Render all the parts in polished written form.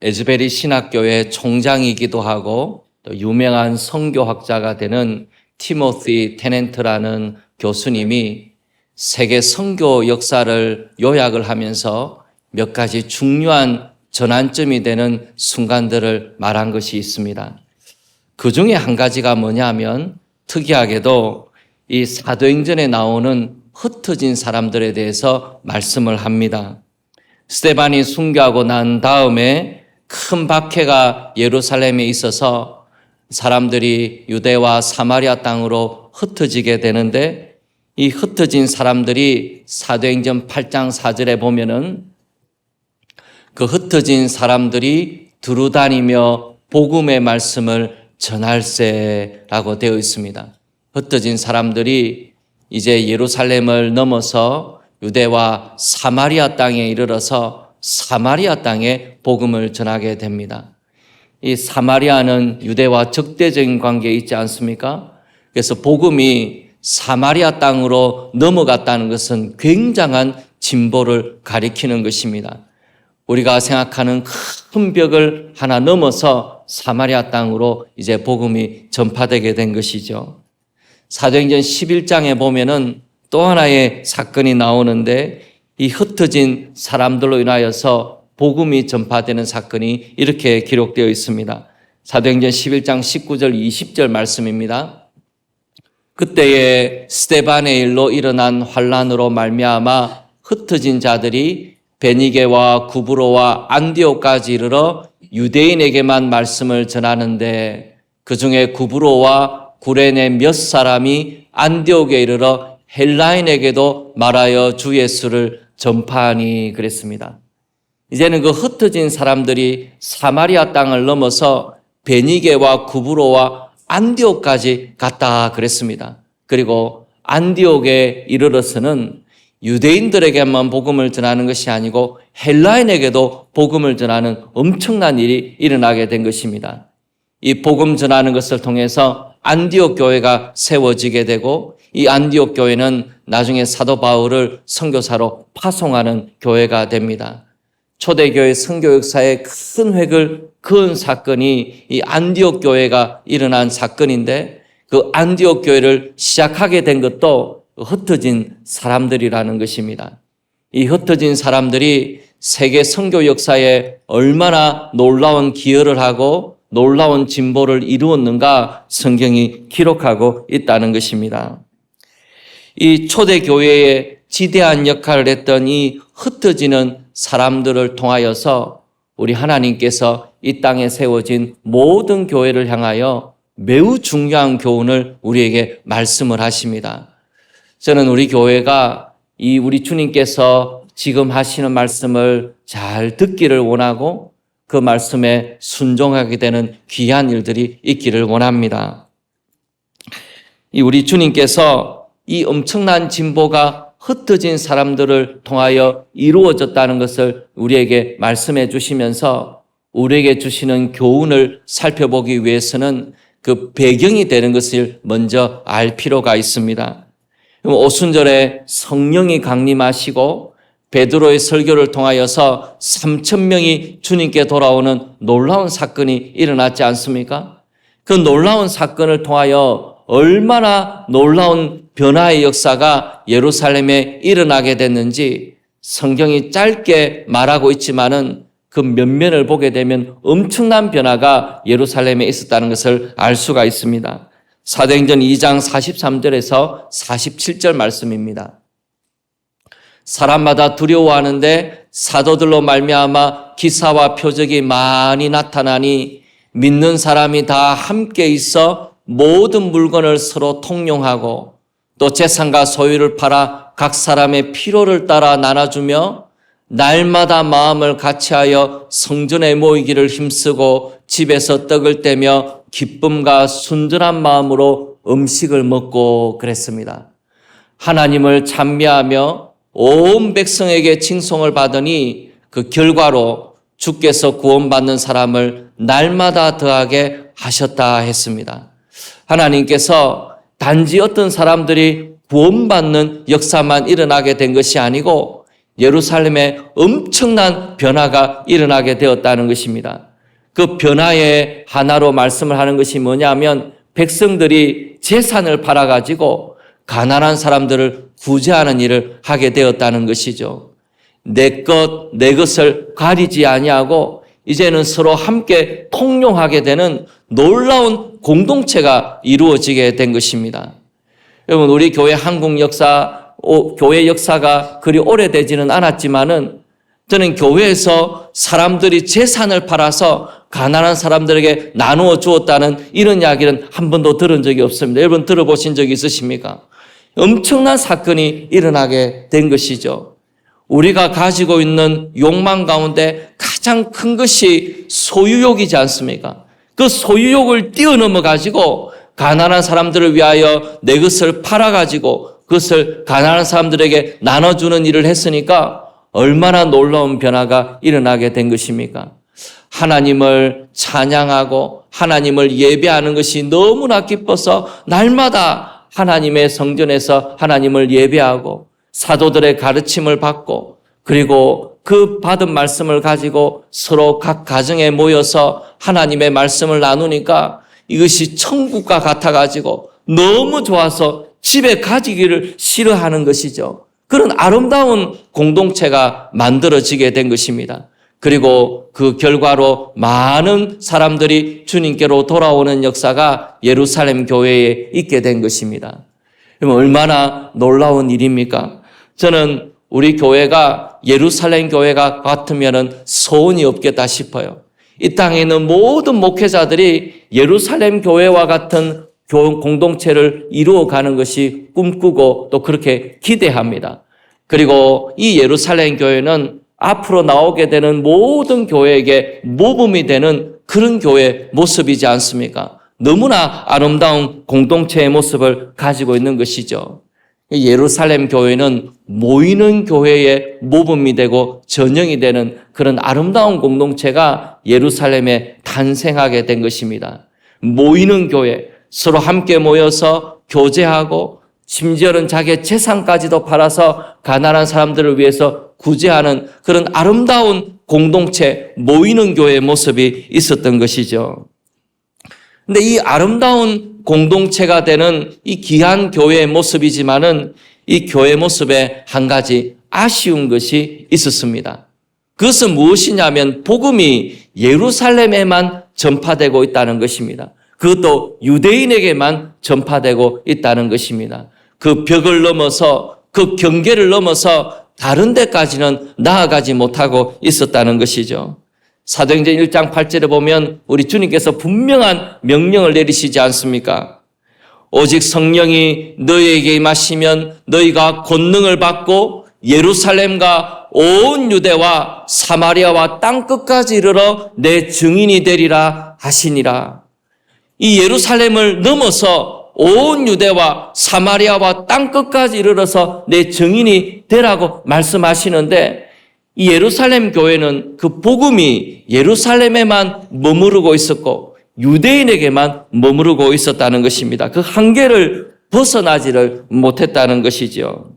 에즈베리 신학교의 총장이기도 하고 또 유명한 선교학자가 되는 티모시 테넨트라는 교수님이 세계 선교 역사를 요약을 하면서 몇 가지 중요한 전환점이 되는 순간들을 말한 것이 있습니다. 그 중에 한 가지가 뭐냐면 특이하게도 이 사도행전에 나오는 흩어진 사람들에 대해서 말씀을 합니다. 스데반이 순교하고 난 다음에 큰 박해가 예루살렘에 있어서 사람들이 유대와 사마리아 땅으로 흩어지게 되는데 이 흩어진 사람들이 사도행전 8장 4절에 보면은 그 흩어진 사람들이 두루다니며 복음의 말씀을 전할세라고 되어 있습니다. 흩어진 사람들이 이제 예루살렘을 넘어서 유대와 사마리아 땅에 이르러서 사마리아 땅에 복음을 전하게 됩니다. 이 사마리아는 유대와 적대적인 관계에 있지 않습니까? 그래서 복음이 사마리아 땅으로 넘어갔다는 것은 굉장한 진보를 가리키는 것입니다. 우리가 생각하는 큰 벽을 하나 넘어서 사마리아 땅으로 이제 복음이 전파되게 된 것이죠. 사도행전 11장에 보면은 또 하나의 사건이 나오는데 이 흩어진 사람들로 인하여서 복음이 전파되는 사건이 이렇게 기록되어 있습니다. 사도행전 11장 19절 20절 말씀입니다. 그때에 스데반의 일로 일어난 환란으로 말미암아 흩어진 자들이 베니게와 구브로와 안디옥까지 이르러 유대인에게만 말씀을 전하는데 그중에 구브로와 구레네 몇 사람이 안디옥에 이르러 헬라인에게도 말하여 주 예수를 전파하니 그랬습니다. 이제는 그 흩어진 사람들이 사마리아 땅을 넘어서 베니게와 구브로와 안디옥까지 갔다 그랬습니다. 그리고 안디옥에 이르러서는 유대인들에게만 복음을 전하는 것이 아니고 헬라인에게도 복음을 전하는 엄청난 일이 일어나게 된 것입니다. 이 복음 전하는 것을 통해서 안디옥 교회가 세워지게 되고 이 안디옥 교회는 나중에 사도 바울을 선교사로 파송하는 교회가 됩니다. 초대교회 선교 역사의 큰 획을 그은 사건이 이 안디옥 교회가 일어난 사건인데 그 안디옥 교회를 시작하게 된 것도 흩어진 사람들이라는 것입니다. 이 흩어진 사람들이 세계 선교 역사에 얼마나 놀라운 기여를 하고 놀라운 진보를 이루었는가 성경이 기록하고 있다는 것입니다. 이 초대교회에 지대한 역할을 했던 이 흩어지는 사람들을 통하여서 우리 하나님께서 이 땅에 세워진 모든 교회를 향하여 매우 중요한 교훈을 우리에게 말씀을 하십니다. 저는 우리 교회가 우리 주님께서 지금 하시는 말씀을 잘 듣기를 원하고 그 말씀에 순종하게 되는 귀한 일들이 있기를 원합니다. 우리 주님께서 이 엄청난 진보가 흩어진 사람들을 통하여 이루어졌다는 것을 우리에게 말씀해 주시면서 우리에게 주시는 교훈을 살펴보기 위해서는 그 배경이 되는 것을 먼저 알 필요가 있습니다. 오순절에 성령이 강림하시고 베드로의 설교를 통하여서 3,000명이 주님께 돌아오는 놀라운 사건이 일어났지 않습니까? 그 놀라운 사건을 통하여 얼마나 놀라운 변화의 역사가 예루살렘에 일어나게 됐는지 성경이 짧게 말하고 있지만은 그 면면을 보게 되면 엄청난 변화가 예루살렘에 있었다는 것을 알 수가 있습니다. 사도행전 2장 43절에서 47절 말씀입니다. 사람마다 두려워하는데 사도들로 말미암아 기사와 표적이 많이 나타나니 믿는 사람이 다 함께 있어 모든 물건을 서로 통용하고 또 재산과 소유를 팔아 각 사람의 필요를 따라 나눠주며 날마다 마음을 같이하여 성전에 모이기를 힘쓰고 집에서 떡을 떼며 기쁨과 순전한 마음으로 음식을 먹고 그랬습니다. 하나님을 찬미하며 온 백성에게 칭송을 받으니 그 결과로 주께서 구원받는 사람을 날마다 더하게 하셨다 했습니다. 하나님께서 단지 어떤 사람들이 구원받는 역사만 일어나게 된 것이 아니고 예루살렘에 엄청난 변화가 일어나게 되었다는 것입니다. 그 변화의 하나로 말씀을 하는 것이 뭐냐면 백성들이 재산을 팔아가지고 가난한 사람들을 구제하는 일을 하게 되었다는 것이죠. 내 것을 가리지 아니하고 이제는 서로 함께 통용하게 되는 놀라운 공동체가 이루어지게 된 것입니다. 여러분, 우리 교회 한국 교회 역사가 그리 오래되지는 않았지만은 저는 교회에서 사람들이 재산을 팔아서 가난한 사람들에게 나누어 주었다는 이런 이야기는 한 번도 들은 적이 없습니다. 여러분 들어보신 적이 있으십니까? 엄청난 사건이 일어나게 된 것이죠. 우리가 가지고 있는 욕망 가운데 가장 큰 것이 소유욕이지 않습니까? 그 소유욕을 뛰어넘어 가지고 가난한 사람들을 위하여 내 것을 팔아가지고 그것을 가난한 사람들에게 나눠주는 일을 했으니까 얼마나 놀라운 변화가 일어나게 된 것입니까? 하나님을 찬양하고 하나님을 예배하는 것이 너무나 기뻐서 날마다 하나님의 성전에서 하나님을 예배하고 사도들의 가르침을 받고 그리고 그 받은 말씀을 가지고 서로 각 가정에 모여서 하나님의 말씀을 나누니까 이것이 천국과 같아가지고 너무 좋아서 집에 가지기를 싫어하는 것이죠. 그런 아름다운 공동체가 만들어지게 된 것입니다. 그리고 그 결과로 많은 사람들이 주님께로 돌아오는 역사가 예루살렘 교회에 있게 된 것입니다. 그럼 얼마나 놀라운 일입니까? 저는 우리 교회가 예루살렘 교회가 같으면 소원이 없겠다 싶어요. 이 땅에 있는 모든 목회자들이 예루살렘 교회와 같은 공동체를 이루어가는 것이 꿈꾸고 또 그렇게 기대합니다. 그리고 이 예루살렘 교회는 앞으로 나오게 되는 모든 교회에게 모범이 되는 그런 교회 모습이지 않습니까? 너무나 아름다운 공동체의 모습을 가지고 있는 것이죠. 예루살렘 교회는 모이는 교회의 모범이 되고 전형이 되는 그런 아름다운 공동체가 예루살렘에 탄생하게 된 것입니다. 모이는 교회, 서로 함께 모여서 교제하고 심지어는 자기의 재산까지도 팔아서 가난한 사람들을 위해서 구제하는 그런 아름다운 공동체, 모이는 교회의 모습이 있었던 것이죠. 근데 이 아름다운 공동체가 되는 이 귀한 교회의 모습이지만은 이 교회 모습에 한 가지 아쉬운 것이 있었습니다. 그것은 무엇이냐면 복음이 예루살렘에만 전파되고 있다는 것입니다. 그것도 유대인에게만 전파되고 있다는 것입니다. 그 벽을 넘어서 그 경계를 넘어서 다른 데까지는 나아가지 못하고 있었다는 것이죠. 사도행전 1장 8절에 보면 우리 주님께서 분명한 명령을 내리시지 않습니까? 오직 성령이 너희에게 임하시면 너희가 권능을 받고 예루살렘과 온 유대와 사마리아와 땅끝까지 이르러 내 증인이 되리라 하시니라. 이 예루살렘을 넘어서 온 유대와 사마리아와 땅끝까지 이르러서 내 증인이 되라고 말씀하시는데 이 예루살렘 교회는 그 복음이 예루살렘에만 머무르고 있었고 유대인에게만 머무르고 있었다는 것입니다. 그 한계를 벗어나지를 못했다는 것이죠.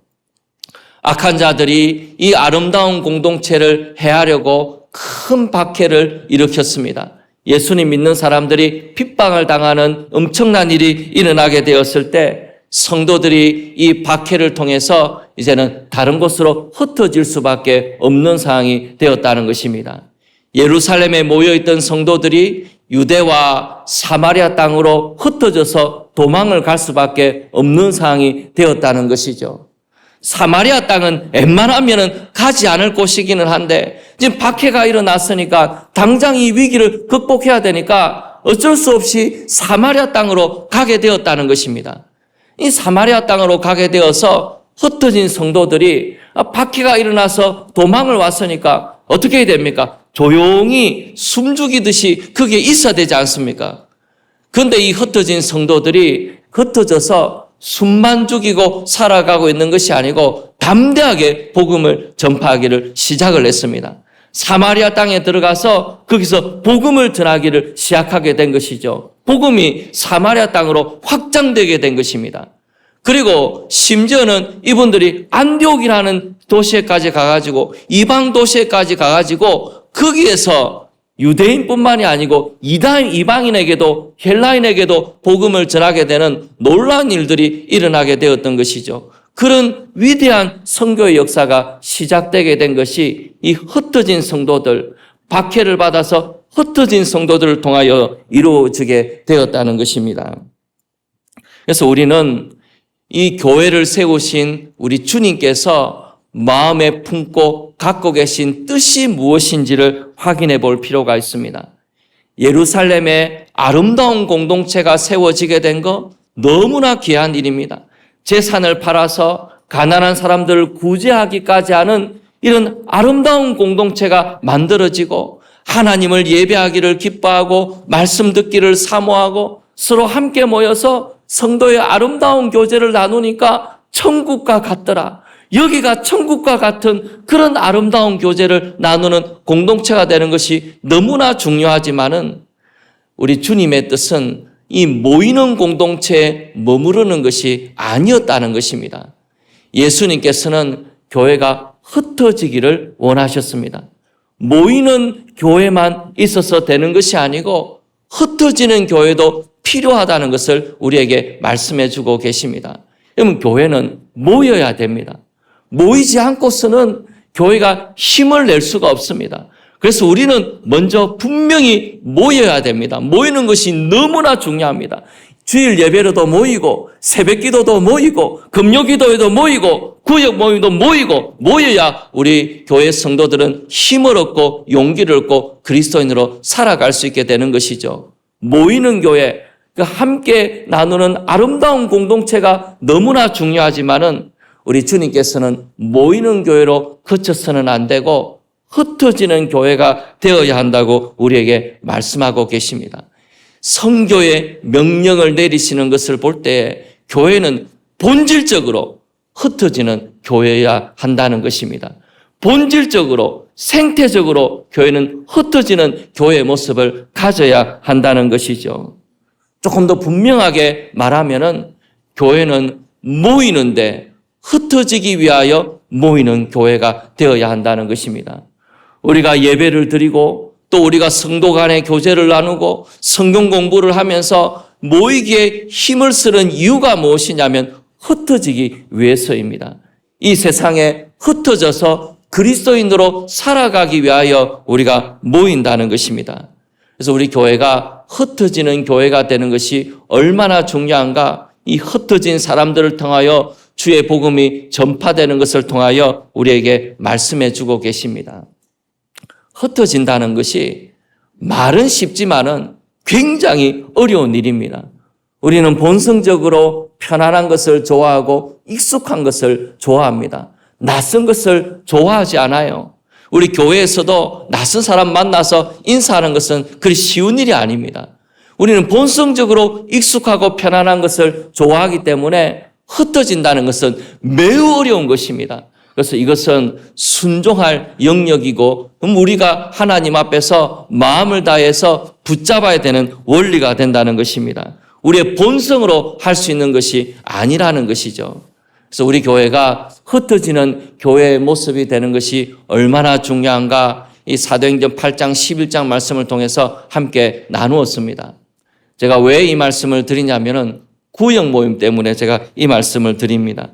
악한 자들이 이 아름다운 공동체를 해하려고 큰 박해를 일으켰습니다. 예수님 믿는 사람들이 핍박을 당하는 엄청난 일이 일어나게 되었을 때 성도들이 이 박해를 통해서 이제는 다른 곳으로 흩어질 수밖에 없는 상황이 되었다는 것입니다. 예루살렘에 모여있던 성도들이 유대와 사마리아 땅으로 흩어져서 도망을 갈 수밖에 없는 상황이 되었다는 것이죠. 사마리아 땅은 웬만하면 가지 않을 곳이기는 한데 지금 박해가 일어났으니까 당장 이 위기를 극복해야 되니까 어쩔 수 없이 사마리아 땅으로 가게 되었다는 것입니다. 이 사마리아 땅으로 가게 되어서 흩어진 성도들이 박해가 일어나서 도망을 왔으니까 어떻게 해야 됩니까? 조용히 숨죽이듯이 그게 있어야 되지 않습니까? 그런데 이 흩어진 성도들이 흩어져서 숨만 죽이고 살아가고 있는 것이 아니고 담대하게 복음을 전파하기를 시작을 했습니다. 사마리아 땅에 들어가서 거기서 복음을 전하기를 시작하게 된 것이죠. 복음이 사마리아 땅으로 확장되게 된 것입니다. 그리고 심지어는 이분들이 안디옥이라는 도시에까지 가가지고 이방 도시에까지 가가지고 거기에서 유대인뿐만이 아니고 이방인에게도 헬라인에게도 복음을 전하게 되는 놀라운 일들이 일어나게 되었던 것이죠. 그런 위대한 선교의 역사가 시작되게 된 것이 이 흩어진 성도들, 박해를 받아서 흩어진 성도들을 통하여 이루어지게 되었다는 것입니다. 그래서 우리는 이 교회를 세우신 우리 주님께서 마음에 품고 갖고 계신 뜻이 무엇인지를 확인해 볼 필요가 있습니다. 예루살렘에 아름다운 공동체가 세워지게 된 거 너무나 귀한 일입니다. 재산을 팔아서 가난한 사람들을 구제하기까지 하는 이런 아름다운 공동체가 만들어지고 하나님을 예배하기를 기뻐하고 말씀 듣기를 사모하고 서로 함께 모여서 성도의 아름다운 교제를 나누니까 천국과 같더라. 여기가 천국과 같은 그런 아름다운 교제를 나누는 공동체가 되는 것이 너무나 중요하지만은 우리 주님의 뜻은 이 모이는 공동체에 머무르는 것이 아니었다는 것입니다. 예수님께서는 교회가 흩어지기를 원하셨습니다. 모이는 교회만 있어서 되는 것이 아니고 흩어지는 교회도 필요하다는 것을 우리에게 말씀해 주고 계십니다. 여러분, 교회는 모여야 됩니다. 모이지 않고서는 교회가 힘을 낼 수가 없습니다. 그래서 우리는 먼저 분명히 모여야 됩니다. 모이는 것이 너무나 중요합니다. 주일 예배로도 모이고 새벽 기도도 모이고 금요 기도에도 모이고 구역 모임도 모이고 모여야 우리 교회 성도들은 힘을 얻고 용기를 얻고 그리스도인으로 살아갈 수 있게 되는 것이죠. 모이는 교회, 함께 나누는 아름다운 공동체가 너무나 중요하지만은 우리 주님께서는 모이는 교회로 그쳐서는 안 되고 흩어지는 교회가 되어야 한다고 우리에게 말씀하고 계십니다. 성교의 명령을 내리시는 것을 볼 때 교회는 본질적으로 흩어지는 교회여야 한다는 것입니다. 본질적으로 생태적으로 교회는 흩어지는 교회의 모습을 가져야 한다는 것이죠. 조금 더 분명하게 말하면은 교회는 모이는데 흩어지기 위하여 모이는 교회가 되어야 한다는 것입니다. 우리가 예배를 드리고 또 우리가 성도 간의 교제를 나누고 성경 공부를 하면서 모이기에 힘을 쓰는 이유가 무엇이냐면 흩어지기 위해서입니다. 이 세상에 흩어져서 그리스도인으로 살아가기 위하여 우리가 모인다는 것입니다. 그래서 우리 교회가 흩어지는 교회가 되는 것이 얼마나 중요한가, 이 흩어진 사람들을 통하여 주의 복음이 전파되는 것을 통하여 우리에게 말씀해 주고 계십니다. 흩어진다는 것이 말은 쉽지만은 굉장히 어려운 일입니다. 우리는 본성적으로 편안한 것을 좋아하고 익숙한 것을 좋아합니다. 낯선 것을 좋아하지 않아요. 우리 교회에서도 낯선 사람 만나서 인사하는 것은 그리 쉬운 일이 아닙니다. 우리는 본성적으로 익숙하고 편안한 것을 좋아하기 때문에 흩어진다는 것은 매우 어려운 것입니다. 그래서 이것은 순종할 영역이고 우리가 하나님 앞에서 마음을 다해서 붙잡아야 되는 원리가 된다는 것입니다. 우리의 본성으로 할 수 있는 것이 아니라는 것이죠. 그래서 우리 교회가 흩어지는 교회의 모습이 되는 것이 얼마나 중요한가, 이 사도행전 8장 11장 말씀을 통해서 함께 나누었습니다. 제가 왜 이 말씀을 드리냐면은 구역 모임 때문에 제가 이 말씀을 드립니다.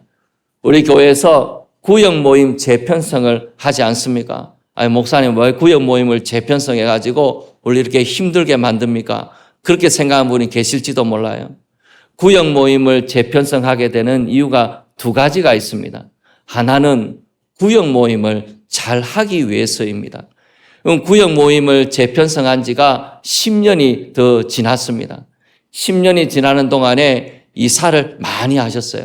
우리 교회에서 구역 모임 재편성을 하지 않습니까? 아니, 목사님 왜 구역 모임을 재편성해가지고 우리 이렇게 힘들게 만듭니까? 그렇게 생각하는 분이 계실지도 몰라요. 구역 모임을 재편성하게 되는 이유가 두 가지가 있습니다. 하나는 구역 모임을 잘 하기 위해서입니다. 구역 모임을 재편성한 지가 10년이 더 지났습니다. 10년이 지나는 동안에 이사를 많이 하셨어요.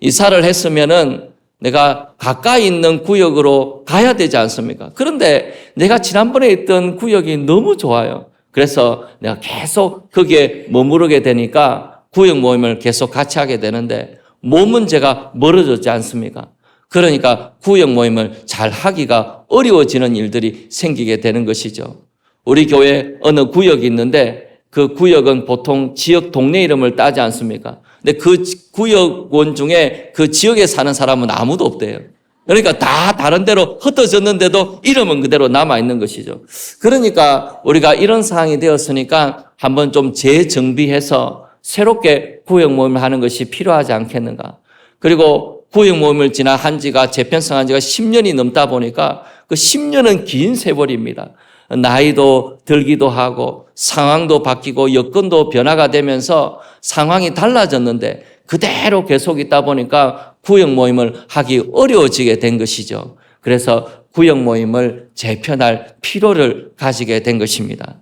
이사를 했으면은 내가 가까이 있는 구역으로 가야 되지 않습니까? 그런데 내가 지난번에 있던 구역이 너무 좋아요. 그래서 내가 계속 거기에 머무르게 되니까 구역 모임을 계속 같이 하게 되는데 몸은 제가 멀어졌지 않습니까? 그러니까 구역 모임을 잘 하기가 어려워지는 일들이 생기게 되는 것이죠. 우리 교회 어느 구역이 있는데 그 구역은 보통 지역 동네 이름을 따지 않습니까? 근데 그 구역원 중에 그 지역에 사는 사람은 아무도 없대요. 그러니까 다 다른 데로 흩어졌는데도 이름은 그대로 남아있는 것이죠. 그러니까 우리가 이런 상황이 되었으니까 한번 좀 재정비해서 새롭게 구역 모임을 하는 것이 필요하지 않겠는가. 그리고 구역 모임을 지난 지가 재편성한 지가 10년이 넘다 보니까 그 10년은 긴 세월입니다. 나이도 들기도 하고 상황도 바뀌고 여건도 변화가 되면서 상황이 달라졌는데 그대로 계속 있다 보니까 구역 모임을 하기 어려워지게 된 것이죠. 그래서 구역 모임을 재편할 필요를 가지게 된 것입니다.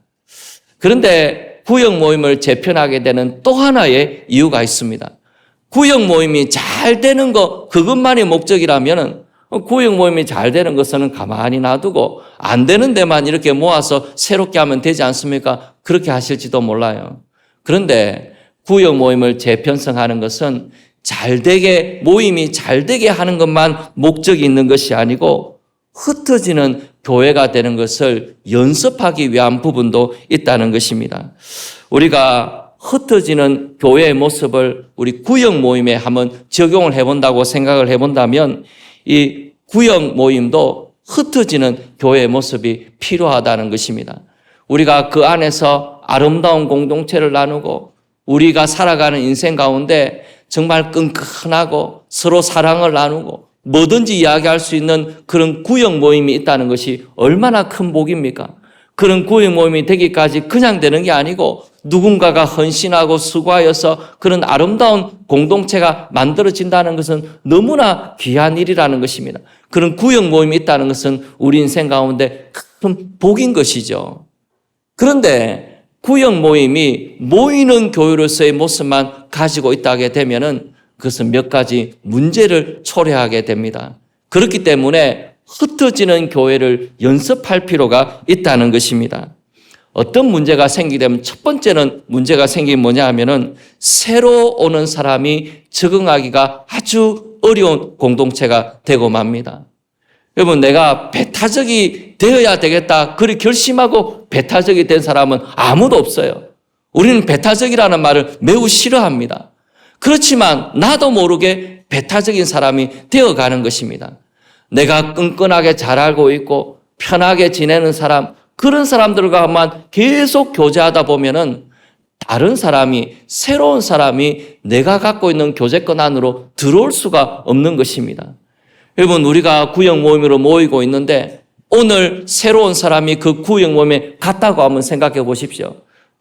그런데 구역 모임을 재편하게 되는 또 하나의 이유가 있습니다. 구역 모임이 잘 되는 것, 그것만이 목적이라면 구역 모임이 잘 되는 것은 가만히 놔두고 안 되는 데만 이렇게 모아서 새롭게 하면 되지 않습니까? 그렇게 하실지도 몰라요. 그런데 구역 모임을 재편성하는 것은 모임이 잘 되게 하는 것만 목적이 있는 것이 아니고 흩어지는 교회가 되는 것을 연습하기 위한 부분도 있다는 것입니다. 우리가 흩어지는 교회의 모습을 우리 구역 모임에 한번 적용을 해본다고 생각을 해본다면 이 구역 모임도 흩어지는 교회의 모습이 필요하다는 것입니다. 우리가 그 안에서 아름다운 공동체를 나누고 우리가 살아가는 인생 가운데 정말 끈끈하고 서로 사랑을 나누고 뭐든지 이야기할 수 있는 그런 구역 모임이 있다는 것이 얼마나 큰 복입니까? 그런 구역 모임이 되기까지 그냥 되는 게 아니고 누군가가 헌신하고 수고하여서 그런 아름다운 공동체가 만들어진다는 것은 너무나 귀한 일이라는 것입니다. 그런 구역 모임이 있다는 것은 우리 인생 가운데 큰 복인 것이죠. 그런데 구역 모임이 모이는 교회로서의 모습만 가지고 있다게 되면은 그것은 몇 가지 문제를 초래하게 됩니다. 그렇기 때문에 흩어지는 교회를 연습할 필요가 있다는 것입니다. 어떤 문제가 생기면 첫 번째는 문제가 생긴 뭐냐 하면은 새로 오는 사람이 적응하기가 아주 어려운 공동체가 되고 맙니다. 여러분, 내가 배타적이 되어야 되겠다 그리 결심하고 배타적이 된 사람은 아무도 없어요. 우리는 배타적이라는 말을 매우 싫어합니다. 그렇지만 나도 모르게 배타적인 사람이 되어가는 것입니다. 내가 끈끈하게 잘 알고 있고 편하게 지내는 사람, 그런 사람들과만 계속 교제하다 보면은 다른 사람이, 새로운 사람이 내가 갖고 있는 교제권 안으로 들어올 수가 없는 것입니다. 여러분, 우리가 구역 모임으로 모이고 있는데 오늘 새로운 사람이 그 구역 모임에 갔다고 한번 생각해 보십시오.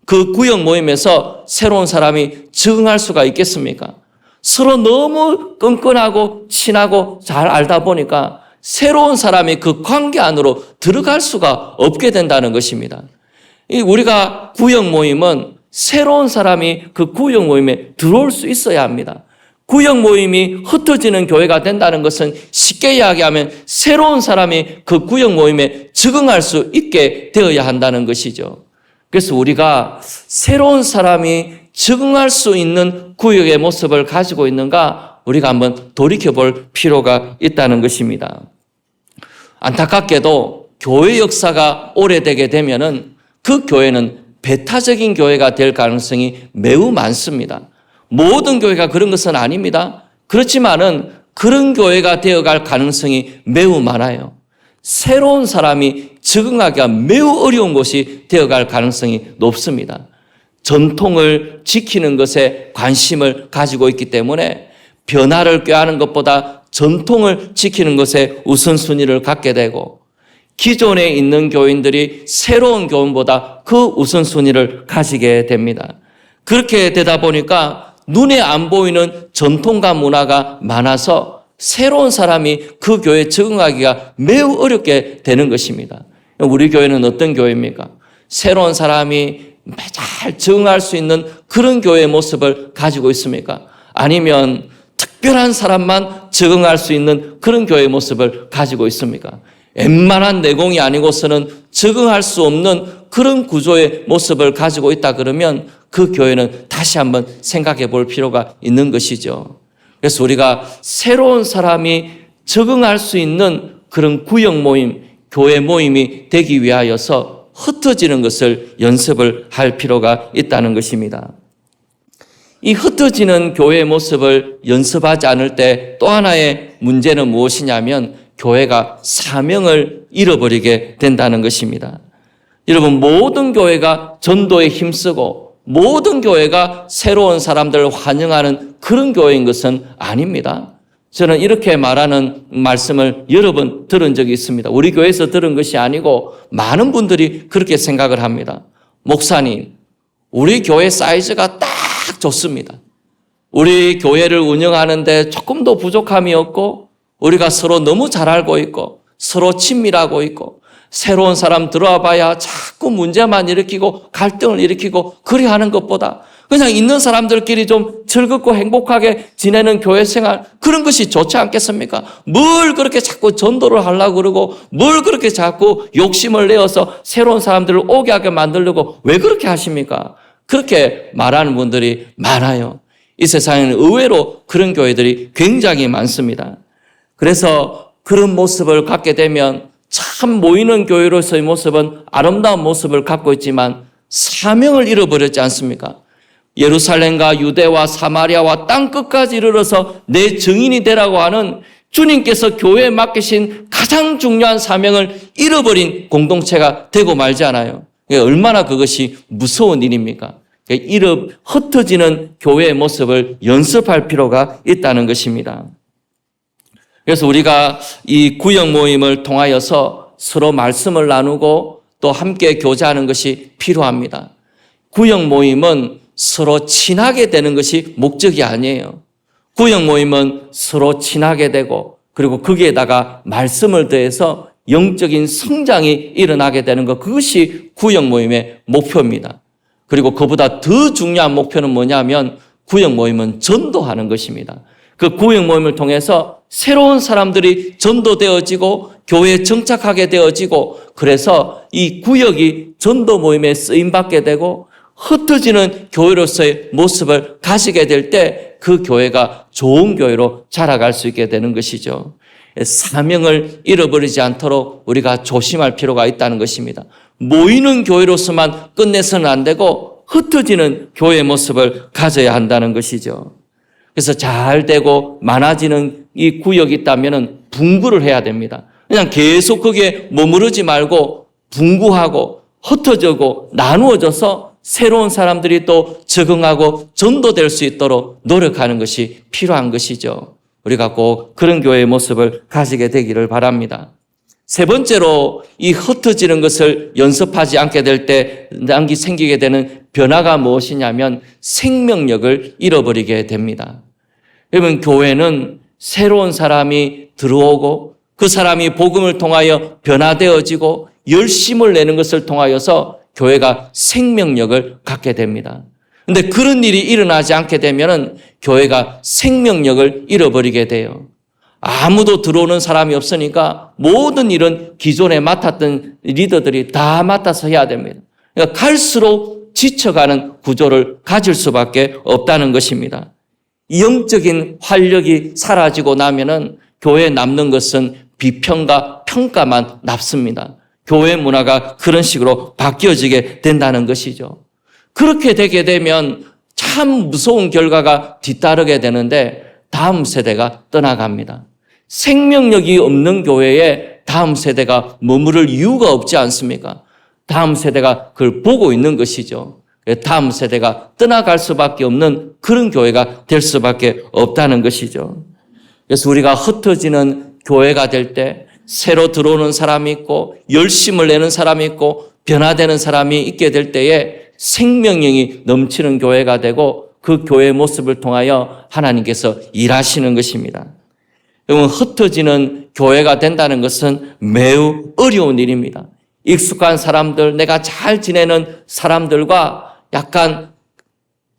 그 구역 모임에서 새로운 사람이 적응할 수가 있겠습니까? 서로 너무 끈끈하고 친하고 잘 알다 보니까 새로운 사람이 그 관계 안으로 들어갈 수가 없게 된다는 것입니다. 우리가 구역 모임은 새로운 사람이 그 구역 모임에 들어올 수 있어야 합니다. 구역 모임이 흩어지는 교회가 된다는 것은 쉽게 이야기하면 새로운 사람이 그 구역 모임에 적응할 수 있게 되어야 한다는 것이죠. 그래서 우리가 새로운 사람이 적응할 수 있는 구역의 모습을 가지고 있는가 우리가 한번 돌이켜볼 필요가 있다는 것입니다. 안타깝게도 교회 역사가 오래되게 되면은 그 교회는 배타적인 교회가 될 가능성이 매우 많습니다. 모든 교회가 그런 것은 아닙니다. 그렇지만은 그런 교회가 되어갈 가능성이 매우 많아요. 새로운 사람이 적응하기가 매우 어려운 곳이 되어갈 가능성이 높습니다. 전통을 지키는 것에 관심을 가지고 있기 때문에 변화를 꾀하는 것보다 전통을 지키는 것에 우선순위를 갖게 되고 기존에 있는 교인들이 새로운 교인보다 그 우선순위를 가지게 됩니다. 그렇게 되다 보니까 눈에 안 보이는 전통과 문화가 많아서 새로운 사람이 그 교회에 적응하기가 매우 어렵게 되는 것입니다. 우리 교회는 어떤 교회입니까? 새로운 사람이 잘 적응할 수 있는 그런 교회의 모습을 가지고 있습니까? 아니면 특별한 사람만 적응할 수 있는 그런 교회의 모습을 가지고 있습니까? 웬만한 내공이 아니고서는 적응할 수 없는 그런 구조의 모습을 가지고 있다 그러면 그 교회는 다시 한번 생각해 볼 필요가 있는 것이죠. 그래서 우리가 새로운 사람이 적응할 수 있는 그런 구역 모임, 교회 모임이 되기 위하여서 흩어지는 것을 연습을 할 필요가 있다는 것입니다. 이 흩어지는 교회의 모습을 연습하지 않을 때 또 하나의 문제는 무엇이냐면 교회가 사명을 잃어버리게 된다는 것입니다. 여러분, 모든 교회가 전도에 힘쓰고 모든 교회가 새로운 사람들을 환영하는 그런 교회인 것은 아닙니다. 저는 이렇게 말하는 말씀을 여러 번 들은 적이 있습니다. 우리 교회에서 들은 것이 아니고 많은 분들이 그렇게 생각을 합니다. 목사님, 우리 교회 사이즈가 딱 좋습니다. 우리 교회를 운영하는데 조금 더 부족함이 없고 우리가 서로 너무 잘 알고 있고 서로 친밀하고 있고 새로운 사람 들어와 봐야 자꾸 문제만 일으키고 갈등을 일으키고 그리 하는 것보다 그냥 있는 사람들끼리 좀 즐겁고 행복하게 지내는 교회 생활, 그런 것이 좋지 않겠습니까? 뭘 그렇게 자꾸 전도를 하려고 그러고 뭘 그렇게 자꾸 욕심을 내어서 새로운 사람들을 오게 하게 만들려고 왜 그렇게 하십니까? 그렇게 말하는 분들이 많아요. 이 세상에는 의외로 그런 교회들이 굉장히 많습니다. 그래서 그런 모습을 갖게 되면 참 모이는 교회로서의 모습은 아름다운 모습을 갖고 있지만 사명을 잃어버렸지 않습니까? 예루살렘과 유대와 사마리아와 땅끝까지 이르러서 내 증인이 되라고 하는 주님께서 교회에 맡기신 가장 중요한 사명을 잃어버린 공동체가 되고 말지 않아요. 얼마나 그것이 무서운 일입니까? 흩어지는 교회의 모습을 연습할 필요가 있다는 것입니다. 그래서 우리가 이 구역 모임을 통하여서 서로 말씀을 나누고 또 함께 교제하는 것이 필요합니다. 구역 모임은 서로 친하게 되는 것이 목적이 아니에요. 구역 모임은 서로 친하게 되고 그리고 거기에다가 말씀을 더해서 영적인 성장이 일어나게 되는 것, 그것이 구역 모임의 목표입니다. 그리고 그보다 더 중요한 목표는 뭐냐면 구역 모임은 전도하는 것입니다. 그 구역 모임을 통해서 새로운 사람들이 전도되어지고 교회에 정착하게 되어지고 그래서 이 구역이 전도 모임에 쓰임받게 되고 흩어지는 교회로서의 모습을 가지게 될 때 그 교회가 좋은 교회로 자라갈 수 있게 되는 것이죠. 사명을 잃어버리지 않도록 우리가 조심할 필요가 있다는 것입니다. 모이는 교회로서만 끝내서는 안 되고 흩어지는 교회의 모습을 가져야 한다는 것이죠. 그래서 잘 되고 많아지는 이 구역이 있다면 분구를 해야 됩니다. 그냥 계속 거기에 머무르지 말고 분구하고 흩어지고 나누어져서 새로운 사람들이 또 적응하고 전도될 수 있도록 노력하는 것이 필요한 것이죠. 우리가 꼭 그런 교회의 모습을 가지게 되기를 바랍니다. 세 번째로 이 흩어지는 것을 연습하지 않게 될 때 생기게 되는 변화가 무엇이냐면 생명력을 잃어버리게 됩니다. 여러분, 교회는 새로운 사람이 들어오고 그 사람이 복음을 통하여 변화되어지고 열심을 내는 것을 통하여서 교회가 생명력을 갖게 됩니다. 그런데 그런 일이 일어나지 않게 되면 교회가 생명력을 잃어버리게 돼요. 아무도 들어오는 사람이 없으니까 모든 일은 기존에 맡았던 리더들이 다 맡아서 해야 됩니다. 그러니까 갈수록 지쳐가는 구조를 가질 수밖에 없다는 것입니다. 영적인 활력이 사라지고 나면은 교회에 남는 것은 비평과 평가만 남습니다. 교회 문화가 그런 식으로 바뀌어지게 된다는 것이죠. 그렇게 되게 되면 참 무서운 결과가 뒤따르게 되는데 다음 세대가 떠나갑니다. 생명력이 없는 교회에 다음 세대가 머무를 이유가 없지 않습니까? 다음 세대가 그걸 보고 있는 것이죠. 다음 세대가 떠나갈 수밖에 없는 그런 교회가 될 수밖에 없다는 것이죠. 그래서 우리가 흩어지는 교회가 될 때 새로 들어오는 사람이 있고 열심을 내는 사람이 있고 변화되는 사람이 있게 될 때에 생명력이 넘치는 교회가 되고 그 교회의 모습을 통하여 하나님께서 일하시는 것입니다. 여러분, 흩어지는 교회가 된다는 것은 매우 어려운 일입니다. 익숙한 사람들, 내가 잘 지내는 사람들과 약간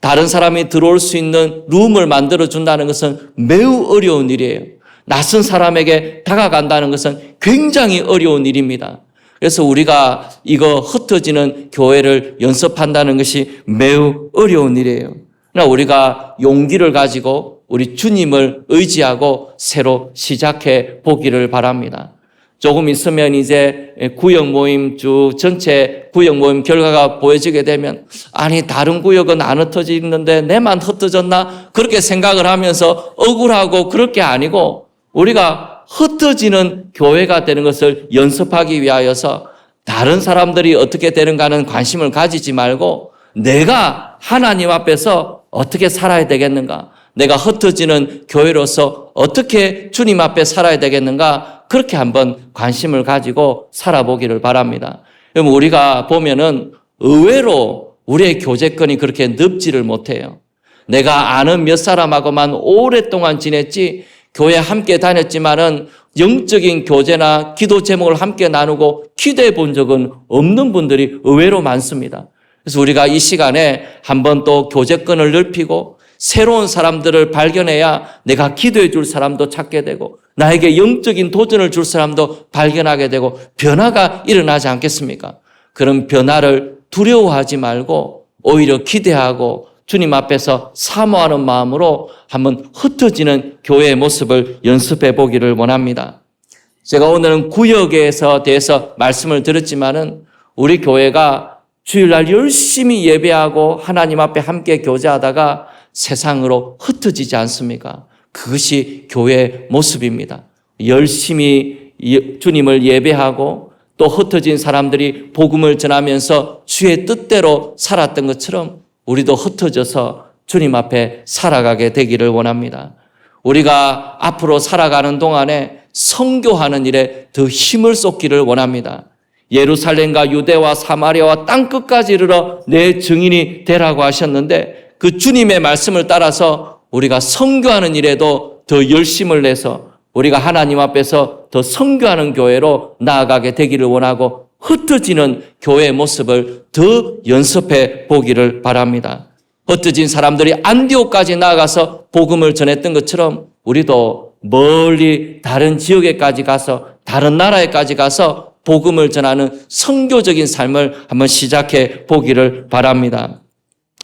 다른 사람이 들어올 수 있는 룸을 만들어준다는 것은 매우 어려운 일이에요. 낯선 사람에게 다가간다는 것은 굉장히 어려운 일입니다. 그래서 우리가 이거 흩어지는 교회를 연습한다는 것이 매우 어려운 일이에요. 그러나 우리가 용기를 가지고 우리 주님을 의지하고 새로 시작해 보기를 바랍니다. 조금 있으면 이제 구역 모임 전체 구역 모임 결과가 보여지게 되면 아니 다른 구역은 안 흩어지는데 내만 흩어졌나 그렇게 생각을 하면서 억울하고 그럴 게 아니고 우리가 흩어지는 교회가 되는 것을 연습하기 위하여서 다른 사람들이 어떻게 되는가는 관심을 가지지 말고 내가 하나님 앞에서 어떻게 살아야 되겠는가, 내가 흩어지는 교회로서 어떻게 주님 앞에 살아야 되겠는가, 그렇게 한번 관심을 가지고 살아보기를 바랍니다. 여러분, 우리가 보면은 의외로 우리의 교제권이 그렇게 넓지를 못해요. 내가 아는 몇 사람하고만 오랫동안 지냈지, 교회 함께 다녔지만은 영적인 교제나 기도 제목을 함께 나누고 기도해 본 적은 없는 분들이 의외로 많습니다. 그래서 우리가 이 시간에 한번 또 교제권을 넓히고 새로운 사람들을 발견해야 내가 기도해 줄 사람도 찾게 되고 나에게 영적인 도전을 줄 사람도 발견하게 되고 변화가 일어나지 않겠습니까? 그런 변화를 두려워하지 말고 오히려 기대하고 주님 앞에서 사모하는 마음으로 한번 흩어지는 교회의 모습을 연습해 보기를 원합니다. 제가 오늘은 구역에서 대해서 말씀을 드렸지만은 우리 교회가 주일날 열심히 예배하고 하나님 앞에 함께 교제하다가 세상으로 흩어지지 않습니까? 그것이 교회의 모습입니다. 열심히 주님을 예배하고 또 흩어진 사람들이 복음을 전하면서 주의 뜻대로 살았던 것처럼 우리도 흩어져서 주님 앞에 살아가게 되기를 원합니다. 우리가 앞으로 살아가는 동안에 선교하는 일에 더 힘을 쏟기를 원합니다. 예루살렘과 유대와 사마리아와 땅끝까지 이르러 내 증인이 되라고 하셨는데 그 주님의 말씀을 따라서 우리가 선교하는 일에도 더 열심을 내서 우리가 하나님 앞에서 더 선교하는 교회로 나아가게 되기를 원하고 흩어지는 교회의 모습을 더 연습해 보기를 바랍니다. 흩어진 사람들이 안디옥까지 나아가서 복음을 전했던 것처럼 우리도 멀리 다른 지역에까지 가서 다른 나라에까지 가서 복음을 전하는 선교적인 삶을 한번 시작해 보기를 바랍니다.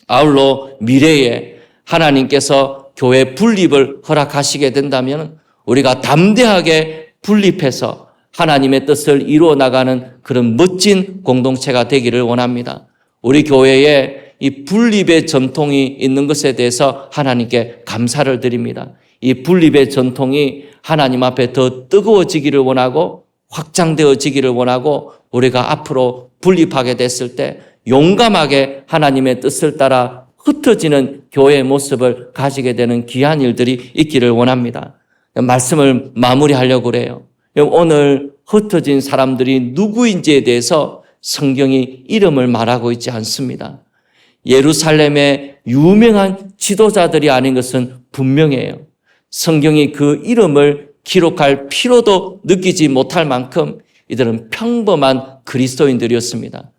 아울러 미래에 하나님께서 교회 분립을 허락하시게 된다면 우리가 담대하게 분립해서 하나님의 뜻을 이루어 나가는 그런 멋진 공동체가 되기를 원합니다. 우리 교회에 이 분립의 전통이 있는 것에 대해서 하나님께 감사를 드립니다. 이 분립의 전통이 하나님 앞에 더 뜨거워지기를 원하고 확장되어지기를 원하고 우리가 앞으로 분립하게 됐을 때 용감하게 하나님의 뜻을 따라 흩어지는 교회의 모습을 가지게 되는 귀한 일들이 있기를 원합니다. 말씀을 마무리하려고 그래요. 오늘 흩어진 사람들이 누구인지에 대해서 성경이 이름을 말하고 있지 않습니다. 예루살렘의 유명한 지도자들이 아닌 것은 분명해요. 성경이 그 이름을 기록할 필요도 느끼지 못할 만큼 이들은 평범한 그리스도인들이었습니다.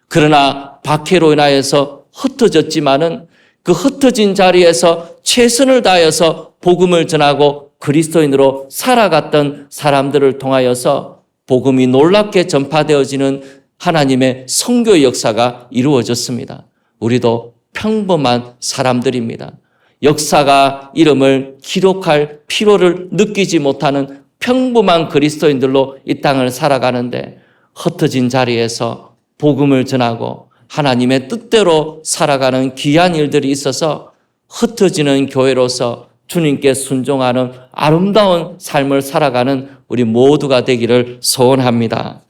그러나 박해로 인하여서 흩어졌지만은 그 흩어진 자리에서 최선을 다하여서 복음을 전하고 그리스도인으로 살아갔던 사람들을 통하여서 복음이 놀랍게 전파되어지는 하나님의 선교 역사가 이루어졌습니다. 우리도 평범한 사람들입니다. 역사가 이름을 기록할 필요를 느끼지 못하는 평범한 그리스도인들로 이 땅을 살아가는데 흩어진 자리에서 복음을 전하고 하나님의 뜻대로 살아가는 귀한 일들이 있어서 흩어지는 교회로서 주님께 순종하는 아름다운 삶을 살아가는 우리 모두가 되기를 소원합니다.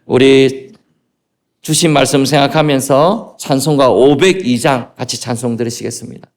우리 주신 말씀 생각하면서 찬송가 502장 같이 찬송 들으시겠습니다.